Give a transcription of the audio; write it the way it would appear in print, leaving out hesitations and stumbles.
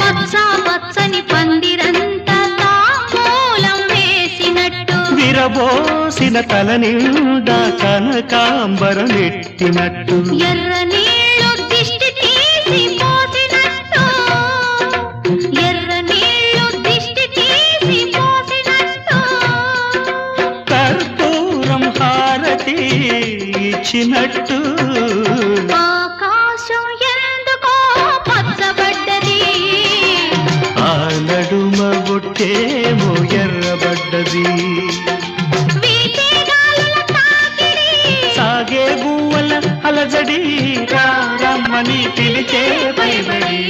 పచ్చ పచ్చని పందిరంతా తాంబూలం వేసినట్టు విరబోసిన తల నిండా కనకాంబరం ఎట్టినట్టు ఎర్ర నీళ్ళు దిష్టి తీసి పోసినట్టు ఎర్ర నీళ్ళు దిష్టి తీసి పోసినట్టు కర్పూరం హారతి ఇచ్చినట్టు ఆకాశం ఎందుకో పచ్చబడ్డది ఆ నడుమ బొట్టేమో ఎర్రబడ్డది వీచే గాలుల తాకిడి సాగే గువ్వల అలజడి రమ్మని పిలిచే పైబడి